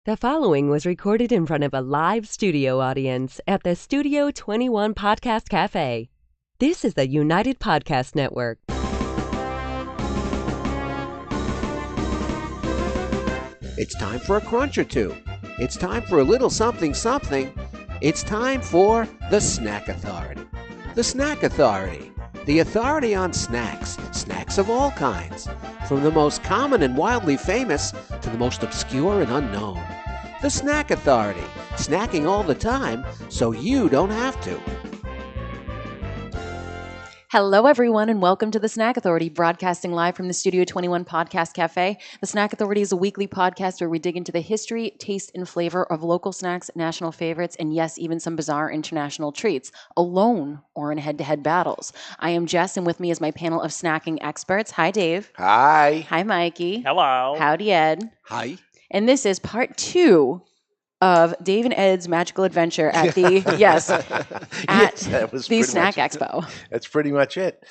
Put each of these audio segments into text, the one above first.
The following was recorded in front of a live studio audience at the Studio 21 Podcast Cafe. This is the United Podcast Network. It's time for a crunch or two. It's time for a little something something. It's time for the Snack Authority. The Snack Authority. The authority on snacks. Snacks of all kinds. From the most common and wildly famous to the most obscure and unknown. The Snack Authority. Snacking all the time so you don't have to. Hello, everyone, and welcome to the Snack Authority, broadcasting live from the Studio 21 Podcast Cafe. The Snack Authority is a weekly podcast where we dig into the history, taste, and flavor of local snacks, national favorites, and yes, even some bizarre international treats, alone or in head-to-head battles. I am Jess, and with me is my panel of snacking experts. Hi, Dave. Hi. Hi, Mikey. Hello. Howdy, Ed. Hi. And this is part 2 of Dave and Ed's magical adventure at the that was the pretty Snack much Expo. That's pretty much it.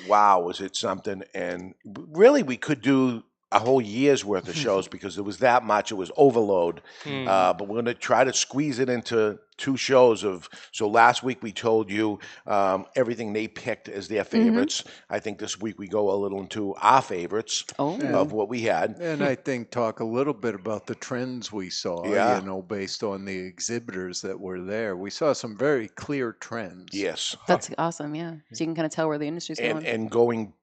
Wow, was it something? And really, we could do a whole year's worth of shows because there was that much. It was overload. But we're going to try to squeeze it into 2 shows of. So last week we told you everything they picked as their favorites. I think this week we go a little into our favorites of what we had. And I think talk a little bit about the trends we saw, based on the exhibitors that were there. We saw some very clear trends. Yes. That's awesome, yeah. So you can kind of tell where the industry's going. And going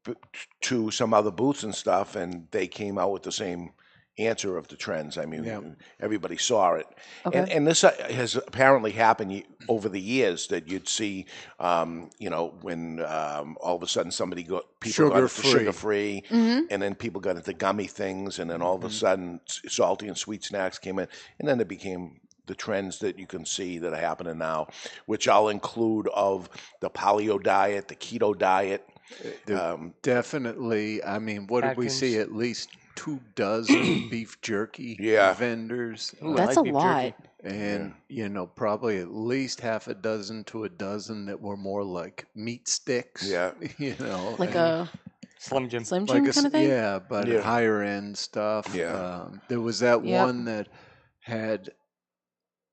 to some other booths and stuff, and they came out with the same answer of the trends. I mean, everybody saw it. Okay. And this has apparently happened over the years that you'd see, when all of a sudden people got into sugar-free, and then people got into gummy things, and then all of a sudden salty and sweet snacks came in, and then it became the trends that you can see that are happening now, which I'll include of the paleo diet, the keto diet. Definitely. I mean, what did we see? At least 24 beef jerky vendors. Ooh, that's a lot. And, probably at least half a dozen to a dozen that were more like meat sticks. Yeah. Like a Slim Jim. Slim Jim kind of thing? Yeah, but higher end stuff. Yeah. There was that one that had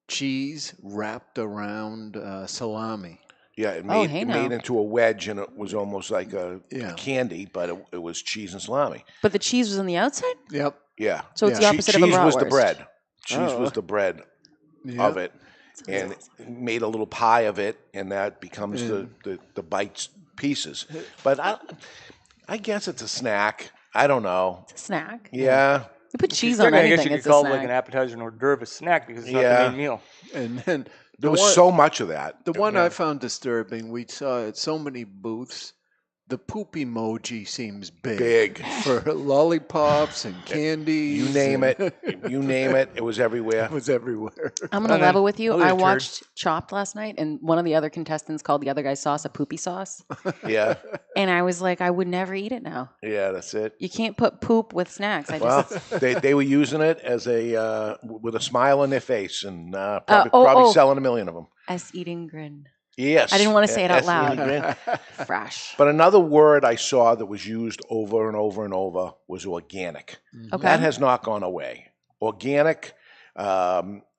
cheese wrapped around salami. Yeah, it made into a wedge, and it was almost like a candy, but it was cheese and salami. But the cheese was on the outside? Yep. Yeah. So it's the opposite of a bratwurst. Cheese was the bread. Cheese was the bread of it, and made a little pie of it, and that becomes the bites pieces. But I guess it's a snack. I don't know. It's a snack. Yeah. You put cheese on anything, I guess you it's could a call it snack. like an appetizer and hors d'oeuvre a snack because it's not the main meal. And then there was so much of that. The one I found disturbing, we saw at so many booths, the poop emoji seems big. For lollipops and candies. You name it. It was everywhere. It was everywhere. I'm going to level with you. I watched Chopped last night, and one of the other contestants called the other guy's sauce a poopy sauce. Yeah. And I was like, I would never eat it now. Yeah, that's it. You can't put poop with snacks. They were using it as a with a smile on their face, and probably selling 1 million of them. Eating grin. Yes. I didn't want to say it out loud. Fresh. But another word I saw that was used over and over and over was organic. Okay. That has not gone away. Organic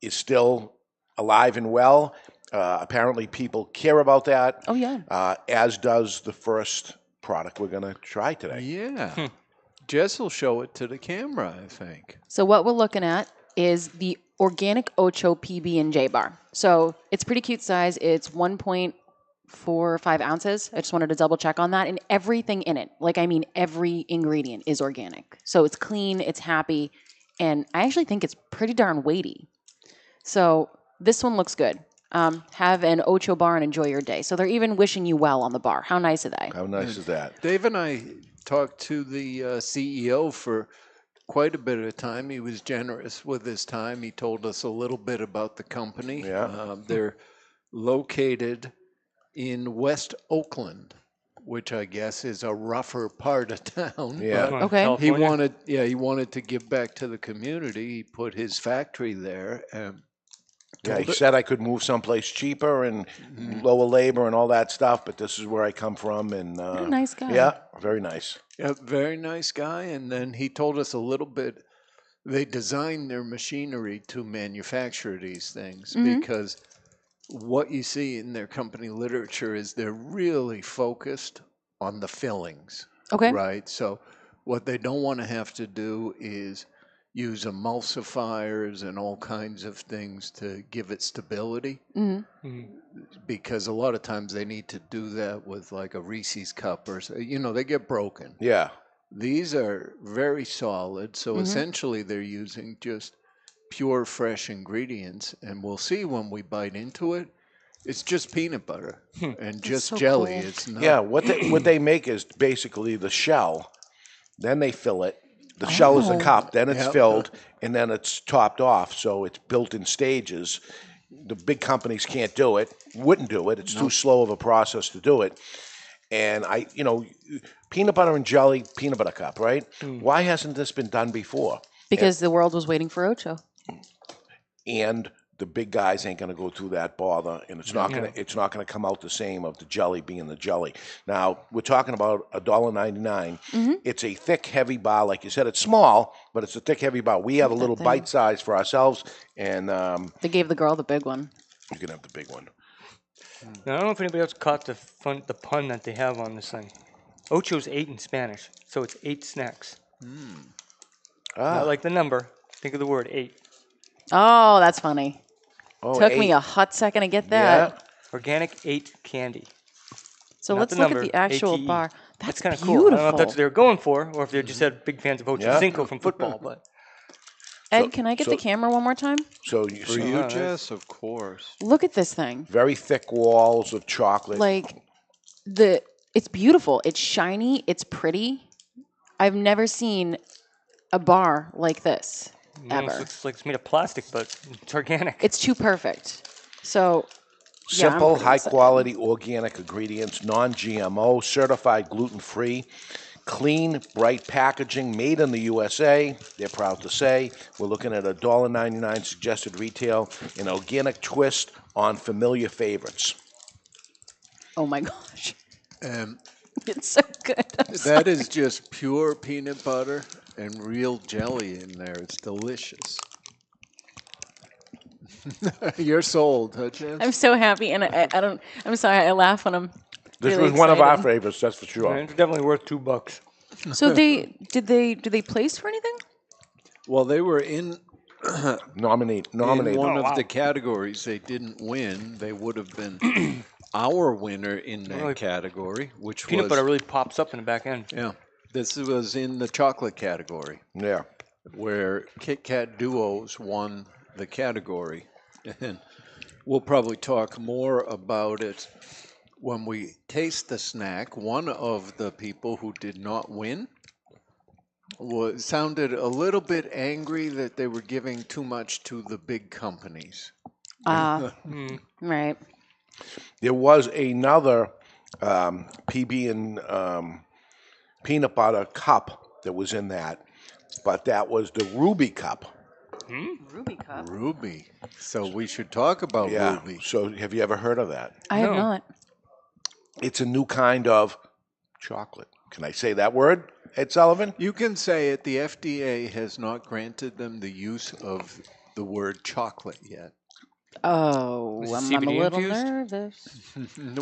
is still alive and well. Apparently people care about that. Oh, yeah. As does the first product we're going to try today. Yeah. Jess will show it to the camera, I think. So what we're looking at is the organic OCHO PB&J Bar. So it's pretty cute size. It's 1.45 ounces. I just wanted to double check on that. And everything in it, every ingredient is organic. So it's clean, it's happy, and I actually think it's pretty darn weighty. So this one looks good. Have an OCHO bar and enjoy your day. So they're even wishing you well on the bar. How nice are they? How nice is that? Dave and I talked to the CEO for quite a bit of time. He was generous with his time. He told us a little bit about the company. Yeah. They're located in West Oakland, which I guess is a rougher part of town. Yeah. Okay. He wanted to give back to the community. He put his factory there. He said I could move someplace cheaper and lower labor and all that stuff, but this is where I come from. And What a nice guy. Yeah, very nice. Yeah, very nice guy. And then he told us a little bit They design their machinery to manufacture these things because what you see in their company literature is they're really focused on the fillings. Okay. Right? So what they don't want to have to do is use emulsifiers and all kinds of things to give it stability. Because a lot of times they need to do that with like a Reese's cup or, they get broken. Yeah. These are very solid. So essentially they're using just pure, fresh ingredients. And we'll see when we bite into it. It's just peanut butter and just so jelly. cool. It's not. Yeah, what they make is basically the shell, then they fill it. The shell is the cup, then it's filled, and then it's topped off. So it's built in stages. The big companies can't do it, wouldn't do it. It's too slow of a process to do it. And peanut butter and jelly, peanut butter cup, right? Why hasn't this been done before? Because the world was waiting for Ocho. And the big guys ain't going to go through that bother, and it's not going to come out the same of the jelly being the jelly. Now we're talking about $1.99. It's a thick, heavy bar, like you said. It's small, but it's a thick, heavy bar. We have a little bite size for ourselves, and they gave the girl the big one. You can have the big one. Now, I don't know if anybody else caught the pun that they have on this thing. Ocho's 8 in Spanish, so it's 8 snacks. Not like the number. Think of the word 8. Oh, that's funny. Oh, Took 8. me a hot second to get that. Yeah. Organic 8 candy. So Not let's the look number, at the actual ATE. bar. That's kind of beautiful. cool. I don't know if that's what they were going for, or if they just had big fans of Ocho Cinco from football. But Ed, can I get the camera one more time? So For you, Jess, of course. Look at this thing. Very thick walls of chocolate. Like it's beautiful. It's shiny. It's pretty. I've never seen a bar like this ever. It looks like it's made of plastic, but it's organic. It's too perfect. So simple, I'm high excited. quality organic ingredients, non-GMO, certified gluten-free, clean, bright packaging, made in the USA. They're proud to say. We're looking at $1.99 suggested retail, an organic twist on familiar favorites. Oh my gosh. It's so good. That is just pure peanut butter and real jelly in there. It's delicious. You're sold, huh, Jen? I'm so happy, and I'm sorry, I laugh when I'm This really was one of our excited. favorites, that's for sure. It's definitely worth $2. So did they place for anything? Well, they were in Nominated. in one of the categories. They didn't win. They would have been our winner in that category, which Peanut was butter really pops up in the back end. Yeah, this was in the chocolate category. Yeah. Where Kit Kat Duos won the category. And we'll probably talk more about it when we taste the snack. One of the people who did not win sounded a little bit angry that they were giving too much to the big companies. Right. There was another PB and peanut butter cup that was in that, but that was the Ruby cup. Ruby cup. Ruby. So we should talk about Ruby. So have you ever heard of that? I have not. It's a new kind of chocolate. Can I say that word, Ed Sullivan? You can say it. The FDA has not granted them the use of the word chocolate yet. Oh, I'm a CBD little infused? nervous.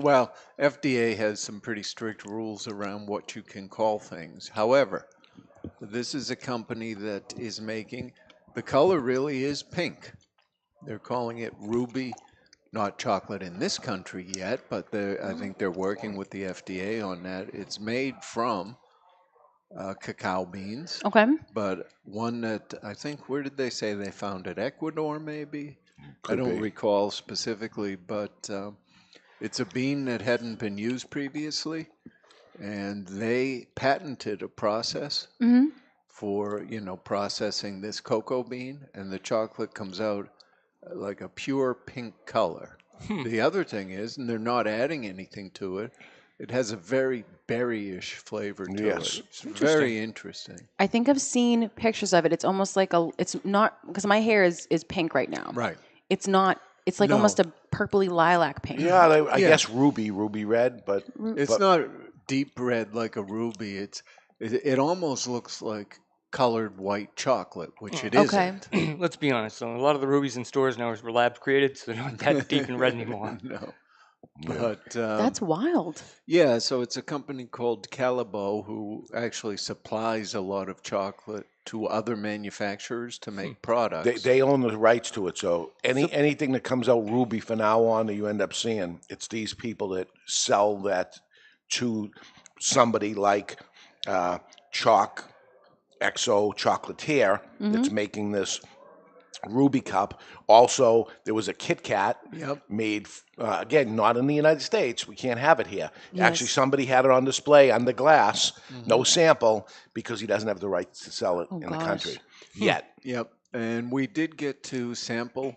Well, FDA has some pretty strict rules around what you can call things. However, this is a company that is making, the color really is pink. They're calling it Ruby, not chocolate in this country yet, but I think they're working with the FDA on that. It's made from cacao beans. Okay. But one that I think, where did they say they found it? Ecuador, maybe? Could I don't be. recall specifically, but it's a bean that hadn't been used previously, and they patented a process for processing this cocoa bean, and the chocolate comes out like a pure pink color. The other thing is, and they're not adding anything to it, it has a very berry-ish flavor to it. It's very interesting. I think I've seen pictures of it. It's almost like it's not, because my hair is pink right now. Right. It's not, it's like almost a purpley lilac pink. Yeah, I guess ruby red, but It's not deep red like a ruby. It almost looks like colored white chocolate, which it Okay. isn't. Let's be honest, though. A lot of the rubies in stores now were lab created, so they're not that deep in red anymore. No. But That's wild. yeah, so it's a company called Calabo who actually supplies a lot of chocolate to other manufacturers to make products. They own the rights to it, so anything that comes out ruby from now on that you end up seeing, it's these people that sell that to somebody like Chalk XO Chocolatier that's making this Ruby Cup. Also, there was a Kit Kat made, again, not in the United States. We can't have it here. Yes. Actually, somebody had it on display under glass, no sample, because he doesn't have the rights to sell it in the country yet. Yep. And we did get to sample.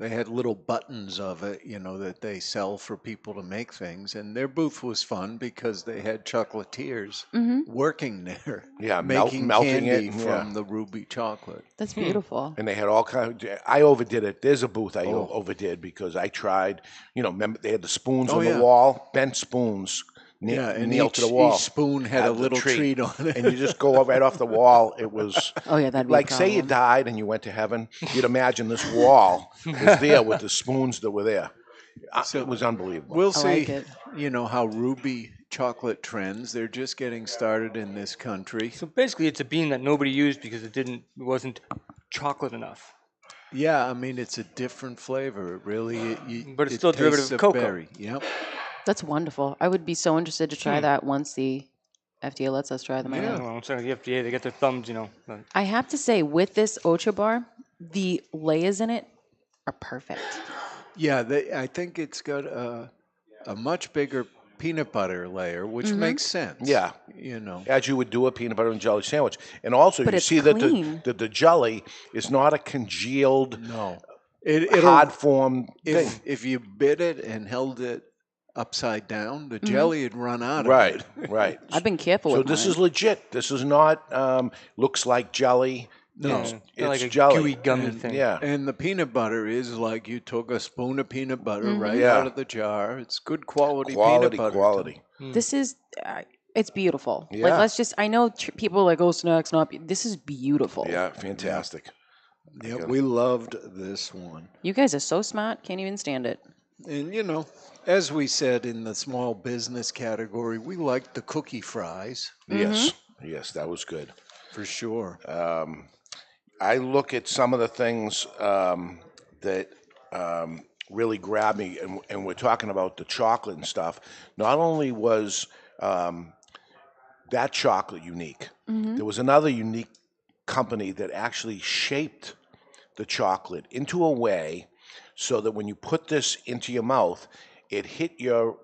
They had little buttons of it, that they sell for people to make things. And their booth was fun because they had chocolatiers working there, Yeah, making melting candy it, from the ruby chocolate. That's beautiful. And they had all kinds of, I overdid it. There's a booth I overdid because I tried, remember they had the spoons on the wall, bent spoons. And nailed to the wall. Each spoon had a little treat on it. And you just go right off the wall. It was That'd be like, a say you problem. died and you went to heaven, you'd imagine this wall was there with the spoons that were there. It was unbelievable. We'll I see, like it. how ruby chocolate trends. They're just getting started in this country. So basically, it's a bean that nobody used because it wasn't chocolate enough. Yeah, I mean, it's a different flavor. It really, But it's still derivative tastes of cocoa. berry. Yep. That's wonderful. I would be so interested to try that once the FDA lets us try them. Yeah, well, I'm sorry, the FDA, they get their thumbs, but I have to say, with this OCHO bar, the layers in it are perfect. Yeah, I think it's got a much bigger peanut butter layer, which makes sense. Yeah. As you would do a peanut butter and jelly sandwich. And also, But you it's see clean. that the jelly is not a congealed, It'll hard form thing. if you bit it and held it upside down, the jelly would run out of Right, it. right. I've been careful So with this mine. is legit. This is not looks like jelly. No. It's like a jelly. gooey gummy thing. Yeah. And the peanut butter is like you took a spoon of peanut butter right Yeah. out of the jar. It's good quality peanut butter. Quality. This is, it's beautiful. Yeah. Like, let's just, I know people are like, oh, snacks, not, this is beautiful. Yeah, fantastic. Yep, we loved this one. You guys are so smart, can't even stand it. And, as we said in the small business category, we liked the cookie fries Yes, that was good. for sure. I look at some of the things that really grabbed me, and we're talking about the chocolate and stuff. Not only was that chocolate unique, there was another unique company that actually shaped the chocolate into a way so that when you put this into your mouth, it hit your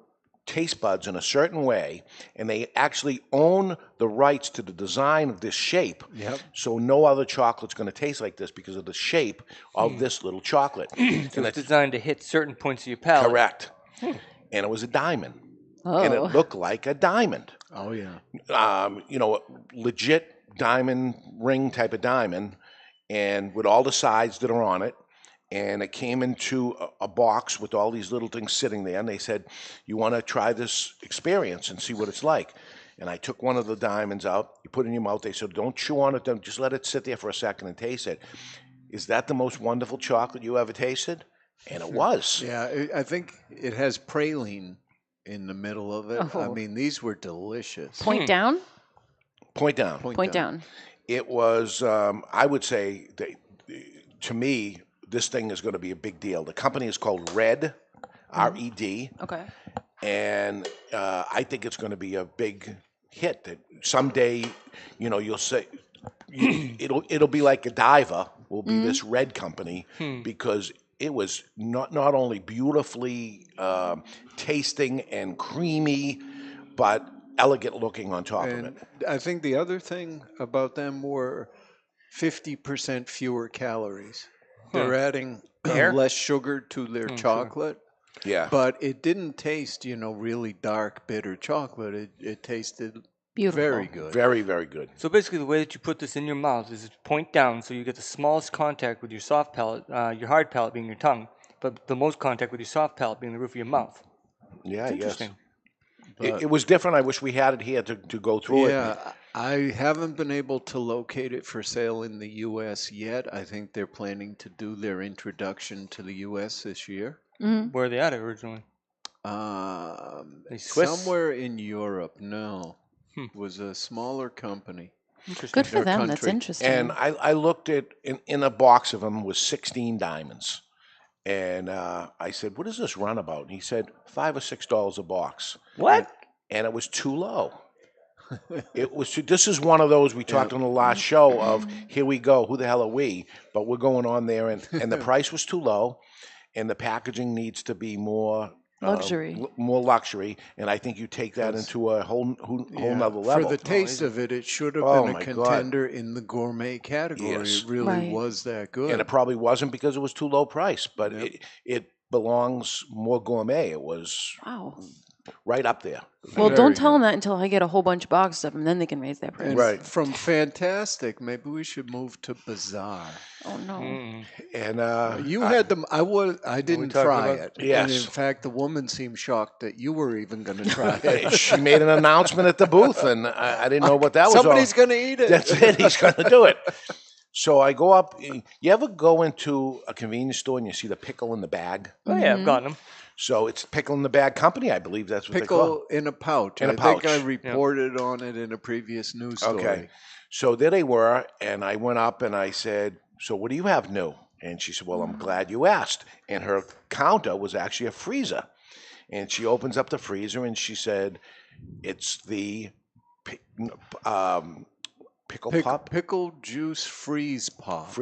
taste buds in a certain way, and they actually own the rights to the design of this shape. Yep. So no other chocolate's going to taste like this because of the shape of this little chocolate. So it's designed to hit certain points of your palate. Correct. And it was a diamond. Oh. And it looked like a diamond. Oh, yeah. Legit diamond ring type of diamond, and with all the sides that are on it. And it came into a box with all these little things sitting there, and they said, you want to try this experience and see what it's like. And I took one of the diamonds out, you put it in your mouth, they said, don't chew on it, just let it sit there for a second and taste it. Is that the most wonderful chocolate you ever tasted? And it was. Yeah, I think it has praline in the middle of it. I Oh. mean, these were delicious. Point down? Point down. Point down. It was, I would say, to me, this thing is going to be a big deal. The company is called Red, R-E-D, Okay. and I think it's going to be a big hit. That someday, you'll say it'll be like Godiva will be this Red company because it was not only beautifully tasting and creamy, but elegant looking on top of it. And I think the other thing about them were 50% fewer calories. They're adding less sugar to their chocolate. Yeah. But it didn't taste, really dark, bitter chocolate. It tasted Beautiful. very good. Very, very good. So basically, the way that you put this in your mouth is point down, so you get the smallest contact with your soft palate, your hard palate being your tongue, but the most contact with your soft palate being the roof of your mouth. Yeah, It's yes. interesting. it was different. I wish we had it here to go through it. Yeah, I haven't been able to locate it for sale in the U.S. yet. I think they're planning to do their introduction to the U.S. this year. Where are they at originally? Swiss? Somewhere in Europe. No, it was a smaller company. Good for Their them. That's country. interesting. And I looked at, in a box of them was 16 diamonds. And I said, what does this run about? And he said, $5 or $6 a box. What? And it was too low. This is one of those we talked on the last show of, here we go, who the hell are we? But we're going on there, and the price was too low, and the packaging needs to be more luxury, and I think you take that into a whole nother level. For the taste of it, it should have been a contender in the gourmet category. Yes. It really was that good. And it probably wasn't because it was too low price, but it belongs more gourmet. It was right up there. Well, don't tell them that until I get a whole bunch of boxes of them. Then they can raise their price. And Right. From fantastic, maybe we should move to bizarre. Oh no. And You had them. I didn't try it. Yes. And in fact, the woman seemed shocked that you were even going to try it. she made an announcement at the booth, and I didn't know what that was. Somebody's going to eat it. That's it. He's going to do it. So I go up. You ever go into a convenience store and you see the pickle in the bag? Oh, yeah, I've gotten them. So it's Pickle in the Bag Company, I believe that's what they call Pickle in a pouch. In a I pouch. think I reported on it in a previous news story. Okay. So there they were, and I went up and I said, so what do you have new? And she said, well, I'm glad you asked. And her counter was actually a freezer. And she opens up the freezer and she said, it's the pickle pop? Pickle juice freeze pop.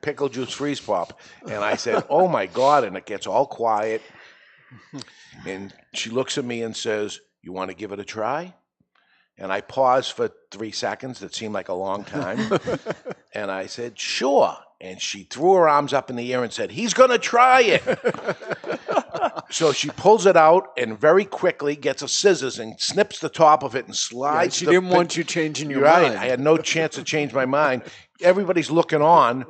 Pickle juice freeze pop. And I said, oh my God. And it gets all quiet. And she looks at me and says, you want to give it a try? And I paused for 3 seconds. That seemed like a long time. And I said, sure. And she threw her arms up in the air and said, he's going to try it. So she pulls it out and very quickly gets a scissors and snips the top of it and slides. She didn't want you changing your Right. mind. I had no chance to change my mind. Everybody's looking on.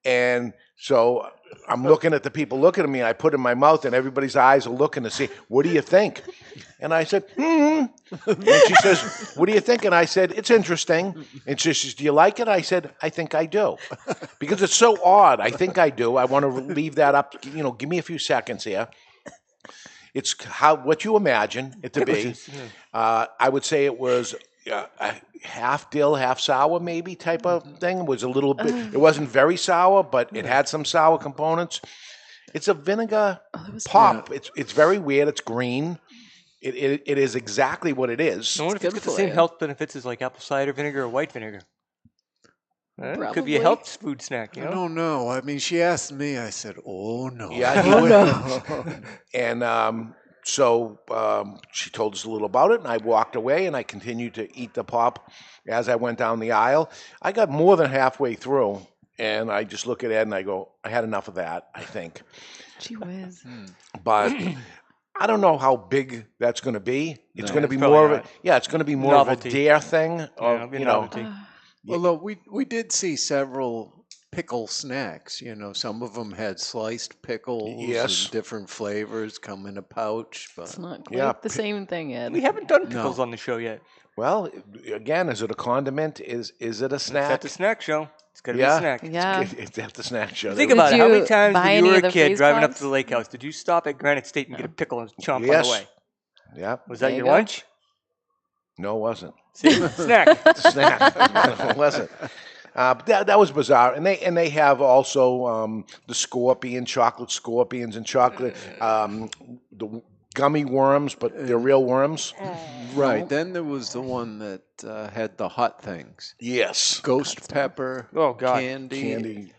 And so I'm looking at the people looking at me, and I put it in my mouth, and everybody's eyes are looking to see, what do you think? And I said, And she says, what do you think? And I said, it's interesting. And she says, do you like it? I said, I think I do. Because it's so odd. I think I do. I want to leave that up. Give me a few seconds here. It's what you imagine it to be. I would say it was a half dill, half sour maybe type of thing. It was a little bit, it wasn't very sour, but it had some sour components. It's a vinegar pop. It's very weird. It's green. It is exactly what it is. I wonder if it's got the same health benefits as like apple cider vinegar or white vinegar. It could be a health food snack, I don't know. I mean, she asked me. I said, oh, no. Yeah, he would. And so she told us a little about it, and I walked away, and I continued to eat the pop as I went down the aisle. I got more than halfway through, and I just look at Ed, and I go, I had enough of that, I think. Gee whiz. But I don't know how big that's going to be. It's going to be probably more of not. it's going to be more Novelty. of a dare thing. It'll be a novelty. Although we did see several pickle snacks. Some of them had sliced pickles and different flavors come in a pouch. But It's not quite the same thing, Ed. We haven't done pickles on the show yet. Well, again, is it a condiment? Is it a snack? It's at the snack show. It's got to be a snack. Yeah. It's at the snack show. Think about it. How many times buy when you any were of a the kid freeze driving up pops? to the lake house, did you stop at Granite State and get a pickle and chomp on Yes. the way? Yeah. Was that There you your go. lunch? No, it wasn't. See? Snack. Snack. No, it wasn't. But that was bizarre, and they have also the chocolate scorpions, and chocolate the gummy worms, but they're real worms. right. Then there was the one that had the hot things. Yes, Ghost pepper. Oh, God. Candy.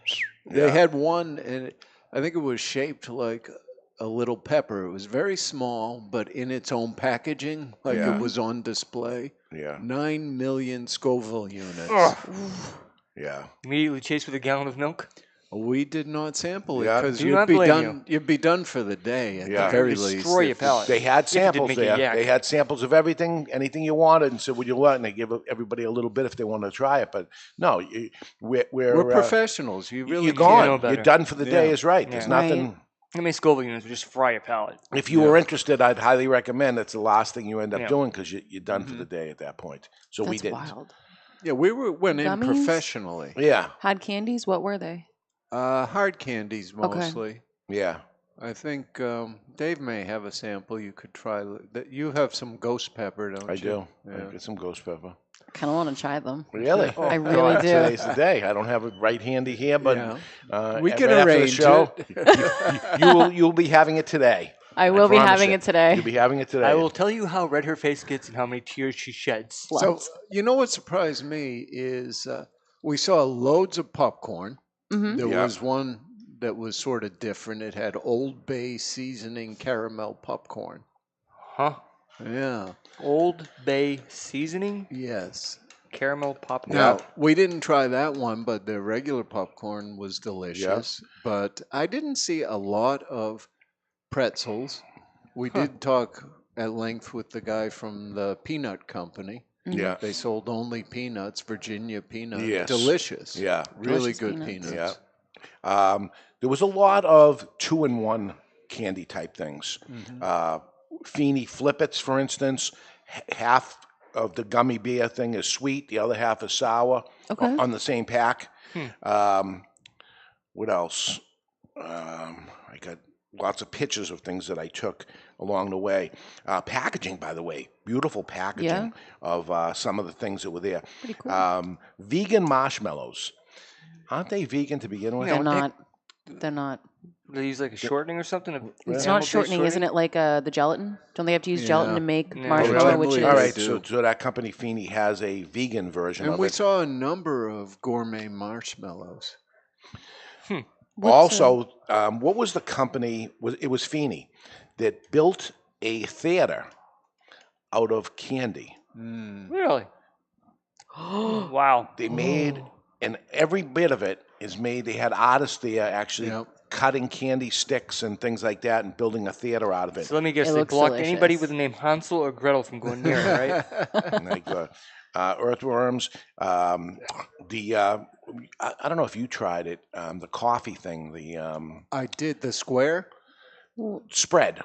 They had one, and I think it was shaped like a little pepper. It was very small, but in its own packaging, like it was on display. Yeah. 9 million Scoville units. Yeah. Immediately chased with a gallon of milk. We did not sample it Yeah. because Do you'd not be blame done. You'd be done for the day at Yeah. the very Destroy least. your If- palate. They had If it did samples make you there. yak. They had samples of anything you wanted, and said, "Would you want?" And they give everybody a little bit if they want to try it. But no, we're We're professionals. You really you're can't- gone. know better. You're done for the day. Yeah. Is right. Yeah. There's nothing. How many Scoville units would just fry a pallet? If you were interested, I'd highly recommend. It's the last thing you end up Yeah. doing because you're done for the day at that point. So we That's didn't. wild. Yeah, went in Gummies? professionally. Yeah, Hard candies, what were they? Hard candies mostly. yeah. I think Dave may have a sample you could try. You have some ghost pepper, don't you? I do. Yeah. I get some ghost pepper. I kind of want to try them. Really? I really do. Today's the day. I don't have it right handy here, but We can right after the arrange show, it. you'll be having it today. I will be promise having you. it today. You'll be having it today. I will tell you how red her face gets and how many tears she sheds. So, you know what surprised me is we saw loads of popcorn. There Yeah. was one that was sort of different. It had Old Bay seasoning caramel popcorn. Huh? Yeah. Old Bay seasoning, Yes. caramel popcorn. Now, we didn't try that one, but the regular popcorn was delicious. But I didn't see a lot of pretzels. We did talk at length with the guy from the peanut company. Yeah. They sold only peanuts, Virginia peanuts. Yes. Delicious. Yeah. Really Delicious good peanuts. peanuts. Yeah. There was a lot of 2-in-1 candy type things. Feeny Flippets, for instance, half of the gummy bear thing is sweet, the other half is sour on the same pack. What else? I got lots of pictures of things that I took along the way. Packaging, by the way, beautiful packaging of some of the things that were there. Pretty cool. Vegan marshmallows. Aren't they vegan to begin with? They're not. They're not. They use like a shortening or something? It's not shortening, isn't it? Like the gelatin? Don't they have to use gelatin to make marshmallow? Which is All right, so that company Feeny has a vegan version And of we it. saw a number of gourmet marshmallows. Also, what was the company? It was Feeny that built a theater out of candy. Really? Wow. They made, and every bit of it is made. They had artists there actually cutting candy sticks and things like that and building a theater out of it. So let me guess, It they looks blocked delicious. anybody with the name Hansel or Gretel from going near it, right? Like earthworms. I don't know if you tried it. The coffee thing, the I did the square. spread.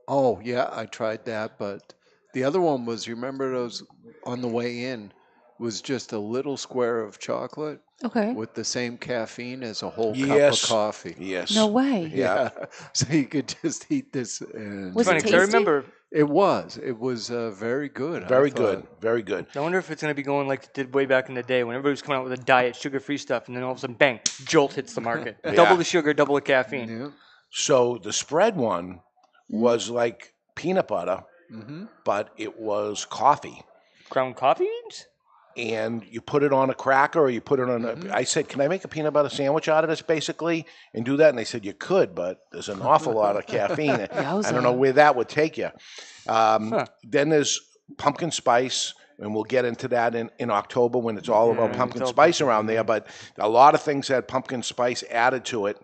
Oh, yeah, I tried that. But the other one was, you remember those on the way in, was just a little square of chocolate with the same caffeine as a whole cup of coffee. Yes. No way. Yeah. So you could just eat this. And Was it Funny, 'cause I tasty? remember. It was very good. Very I thought. good. Very good. I wonder if it's going to be going like it did way back in the day when everybody was coming out with a diet, sugar-free stuff, and then all of a sudden, bang, Jolt hits the market. Double the sugar, double the caffeine. Yeah. So the spread one was like peanut butter, but it was coffee. Ground coffee beans? And you put it on a cracker or you put it on I said, can I make a peanut butter sandwich out of this basically and do that? And they said, you could, but there's an awful lot of caffeine. I don't know where that would take you. Then there's pumpkin spice, and we'll get into that in October when it's all about pumpkin spice around there. But a lot of things had pumpkin spice added to it.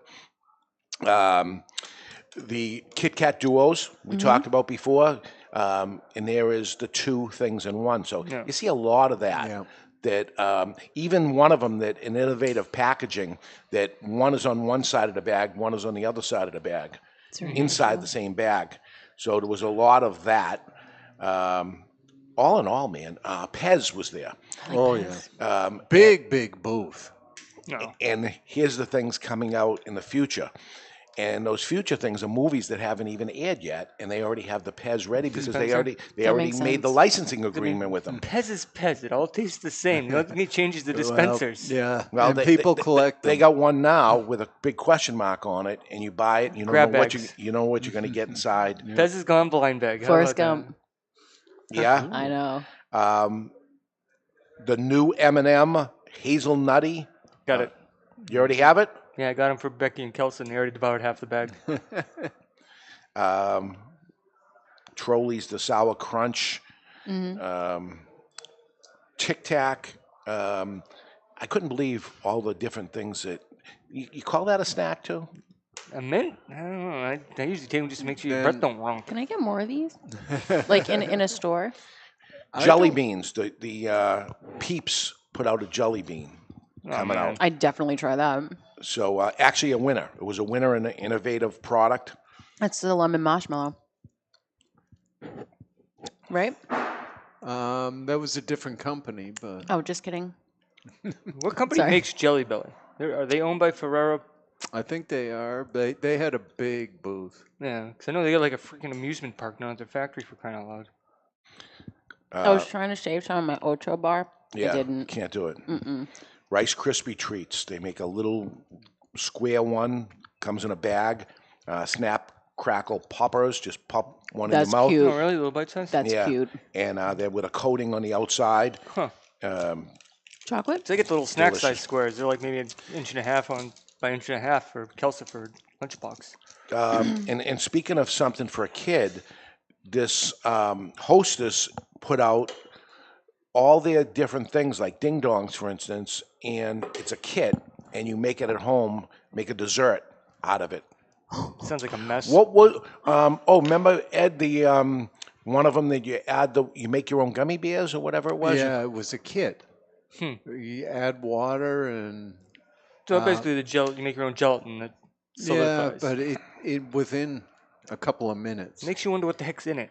The Kit Kat Duos we talked about before. And there is the two things in one. So you see a lot of that. Yeah. That even one of them that in innovative packaging, that one is on one side of the bag, one is on the other side of the bag, inside the same bag. So there was a lot of that. All in all, man, Pez was there. Oh yeah. Big booth. No. And here's the things coming out in the future. And those future things are movies that haven't even aired yet, and they already have the Pez ready because they already made the licensing agreement with them. Pez is Pez. It all tastes the same. The only thing it changes the dispensers. Yeah. Well, and people collect They them. got one now with a big question mark on it, and you buy it, and you don't Grab know what bags. you know what you're going to get inside. Pez is gone blind bag. How Forrest about Gump. Yeah. I know. The new M&M Hazelnutty. that? Got it. You already have it. Yeah, I got them for Becky and Kelson. They already devoured half the bag. Trolleys, the Sour Crunch. Tic Tac. I couldn't believe all the different things that you call that a snack too. A mint? I don't know. I usually take them just to make sure your breath don't run. Can I get more of these? Like in a store? Jelly beans. The Peeps put out a jelly bean coming out. I'd definitely try that. So actually a winner. It was a winner in an innovative product. That's the lemon marshmallow. Right? That was a different company, but Oh, just kidding. What company Sorry. makes Jelly Belly? Are they owned by Ferrero? I think they are. They had a big booth. Yeah, because I know they got like a freaking amusement park down at their factory for crying out loud. I was trying to shave some of my OCHO bar. Yeah, I didn't. can't do it. Rice Krispie treats. They make a little square one, comes in a bag. Snap, crackle poppers. Just pop one in That's the mouth. cute. Oh, really? Little bite size? That's cute. And they're with a coating on the outside. Huh. Chocolate? So they get the little snack Delicious. size squares. They're like maybe an inch and a half by inch and a half for Kelsa for lunchbox. And speaking of something for a kid, this hostess put out all their different things like ding dongs, for instance, and it's a kit, and you make it at home, make a dessert out of it. Sounds like a mess. What was? Remember Ed, the one of them that you make your own gummy bears or whatever it was. Yeah, it was a kit. You add water and So basically, you make your own gelatin that solidifies. but it within a couple of minutes. Makes you wonder what the heck's in it.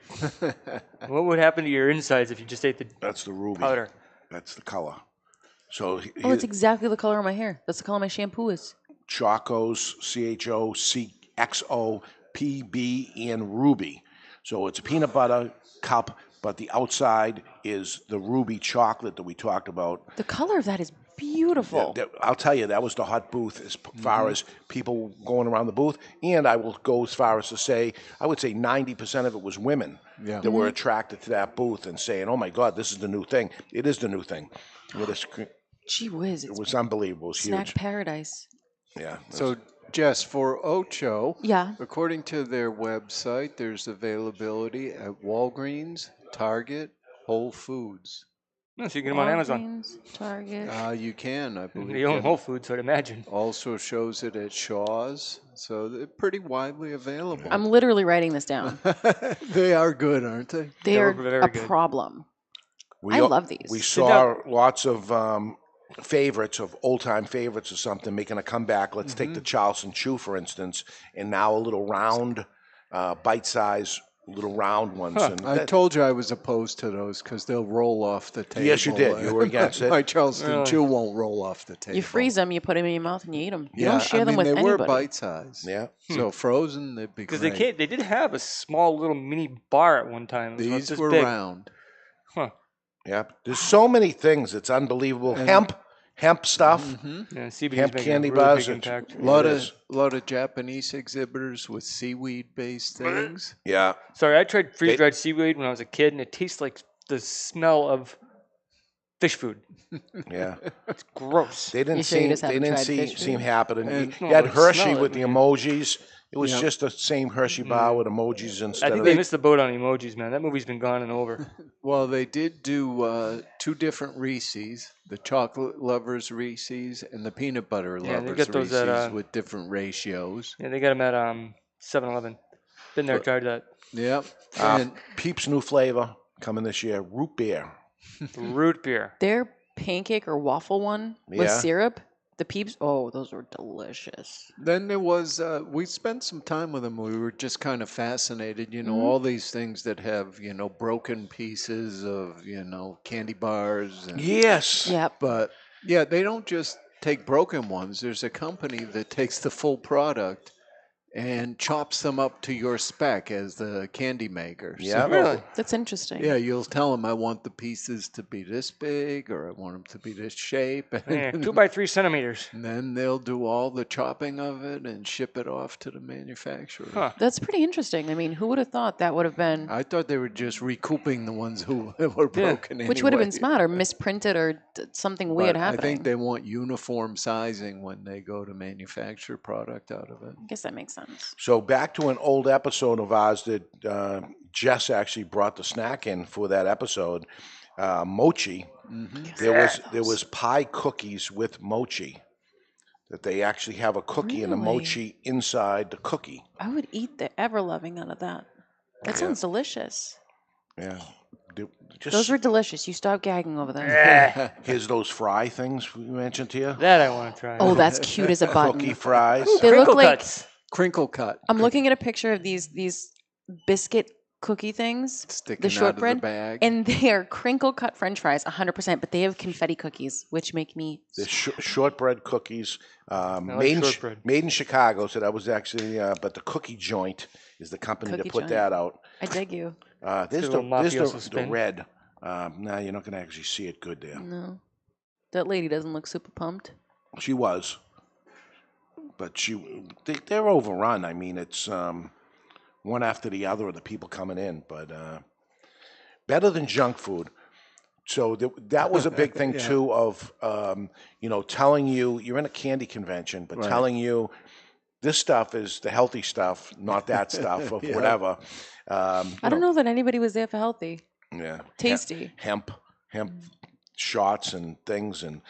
What would happen to your insides if you just ate the That's the ruby. powder? That's the color. So Oh, it's exactly the color of my hair. That's the color my shampoo is. Chocos, CHOCXO, PB, and Ruby. So it's a peanut butter cup, but the outside is the ruby chocolate that we talked about. The color of that is beautiful. I'll tell you, that was the hot booth as far as people going around the booth. And I will go as far as to say, I would say 90% of it was women that were attracted to that booth and saying, oh, my God, this is the new thing. It is the new thing. Gee whiz. It was unbelievable. It was Snack huge. paradise. Yeah. So, Jess, for OCHO, Yeah. according to their website, there's availability at Walgreens, Target, Whole Foods. No, so you get them on Amazon. Walgreens, Target. You can, I believe. They own get Whole it. Foods, so I'd imagine. Also shows it at Shaw's, so they're pretty widely available. I'm literally writing this down. They are good, aren't they? They are very a good. problem. I love these. We saw lots of favorites, of old-time favorites or something, making a comeback. Let's take the Charleston Chew, for instance, and now a little round, bite-size, little round ones. And I told you I was opposed to those because they'll roll off the table. Yes, you did. You were against it. My Charleston Chew won't roll off the table. You freeze them, you put them in your mouth, and you eat them. You Yeah, don't share I them mean, with they anybody. were bite-sized. Yeah. So frozen, they'd be Because great. they did have a small little mini bar at one time. It was about These this were big. round. Huh. Yep. There's so many things. It's unbelievable. Hemp stuff. Yeah, CBD's Hemp making candy a really bars. big impact. A lot It of is. Japanese exhibitors with seaweed-based things. Yeah. Sorry, I tried freeze-dried seaweed when I was a kid, and it tastes like the smell of fish food. Yeah. It's gross. They didn't You sure you seem just they haven't didn't tried fish seem food? happening. And- You had No, Hershey smell it with the when you- emojis. It was Yep. just the same Hershey bar with emojis I instead think of they missed the boat on emojis, man. That movie's been gone and over. Well, they did do two different Reese's, the chocolate lovers Reese's and the peanut butter Yeah, they lovers got those Reese's at, with different ratios. Yeah, they got them at 7-Eleven. Been there, tried that. Yep. And Peeps new flavor coming this year, root beer. Root beer. Their pancake or waffle one with Yeah. syrup, the Peeps, oh, those were delicious. then there was, we spent some time with them. We were just kind of fascinated, all these things that have, broken pieces of, candy bars. And, Yes. Yep. But yeah, they don't just take broken ones. There's a company that takes the full product and chops them up to your spec as the candy maker. Yeah. Really? That's interesting. Yeah, you'll tell them I want the pieces to be this big or I want them to be this shape. Yeah, 2 by 3 centimeters. And then they'll do all the chopping of it and ship it off to the manufacturer. Huh. That's pretty interesting. I mean, who would have thought that would have been, I thought they were just recouping the ones who were broken anyway. which would have been smart or misprinted or something weird But happening. I think they want uniform sizing when they go to manufacture product out of it. I guess that makes sense. So back to an old episode of ours that Jess actually brought the snack in for that episode, mochi. There was pie cookies with mochi. That they actually have a cookie and a Really? mochi inside the cookie. I would eat the ever loving out of that. That sounds delicious. Yeah. just Those were delicious. You stop gagging over there. here's those fry things we mentioned to you. That I want to try. Oh, that's cute as a button. Cookie fries. They look Crinkle like cuts. Crinkle cut. I'm looking at a picture of these biscuit cookie things, Sticking the out of the shortbread, bag. and they are crinkle cut French fries, 100%. But they have confetti cookies, which make me. The shortbread cookies, like shortbread. made in Chicago. So that was actually, but the Cookie Joint is the company Cookie that put Joint. that out. I dig you. There's a little mafioso the spin. red. Nah, you're not going to actually see it good there. No, that lady doesn't look super pumped. She was, but they're overrun. I mean, it's one after the other of the people coming in, but better than junk food. So that was a big thing too of telling you you're in a candy convention, but telling you this stuff is the healthy stuff, not that stuff of whatever. I don't know that anybody was there for healthy. Yeah, Tasty. hemp shots and things, and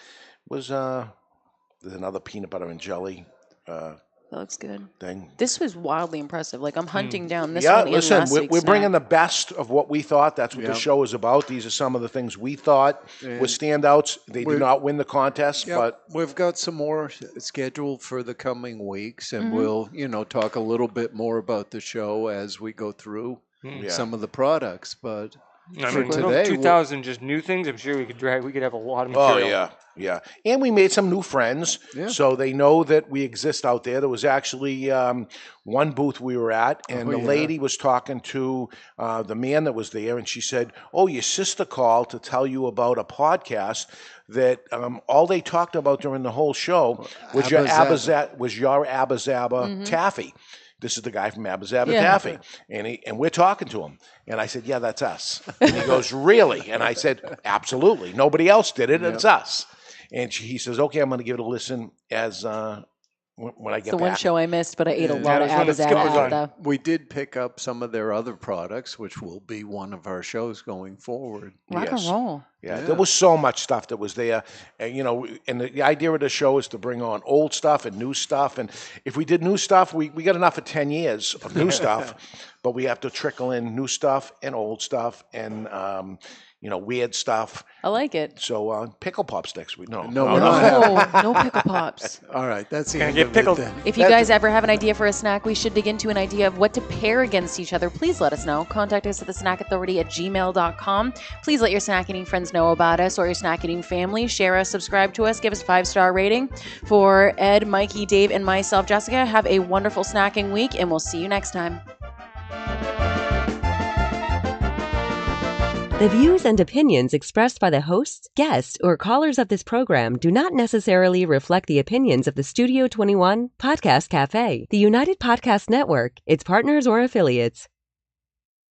was there's another peanut butter and jelly That looks good. thing. This was wildly impressive. Like I'm hunting down this Yeah, one and listen, last week's we're bringing snack. the best of what we thought. That's what the show is about. These are some of the things we thought were standouts. They did not win the contest, but we've got some more scheduled for the coming weeks, and we'll, talk a little bit more about the show as we go through some of the products. But I for mean, today, 2,000 just new things. I'm sure we could have a lot of oh material. yeah. And we made some new friends, so they know that we exist out there. There was actually one booth we were at, and the lady was talking to the man that was there, and she said, "Oh, your sister called to tell you about a podcast that all they talked about during the whole show was your Abba Zaba taffy." This is the guy from Abba Zaba Taffy. And we're talking to him. And I said, yeah, that's us. And he goes, really? And I said, absolutely. Nobody else did it. It's us. And he says, okay, I'm going to give it a listen as when I get It's the back. one show I missed, but I ate a lot of it was one that Abba Skip was on. Zaba. we did pick up some of their other products, which will be one of our shows going forward. Rock and roll. Yeah, there was so much stuff that was there. And, and the idea of the show is to bring on old stuff and new stuff. And if we did new stuff, we got enough for 10 years of new stuff. But we have to trickle in new stuff and old stuff and, weird stuff. I like it. So pickle pops next week. No, No, we're not. No pickle pops. All right, that's the Gonna end get of pickled. it then. If you guys ever have an idea for a snack we should dig into, an idea of what to pair against each other, please let us know. Contact us at thesnackauthority@gmail.com. Please let your snack eating friends know about us or your snack eating family. Share us, subscribe to us, give us a 5-star rating. For Ed, Mikey, Dave, and myself, Jessica, have a wonderful snacking week, and we'll see you next time. The views and opinions expressed by the hosts, guests, or callers of this program do not necessarily reflect the opinions of the Studio 21 Podcast Cafe, the United Podcast Network, its partners, or affiliates.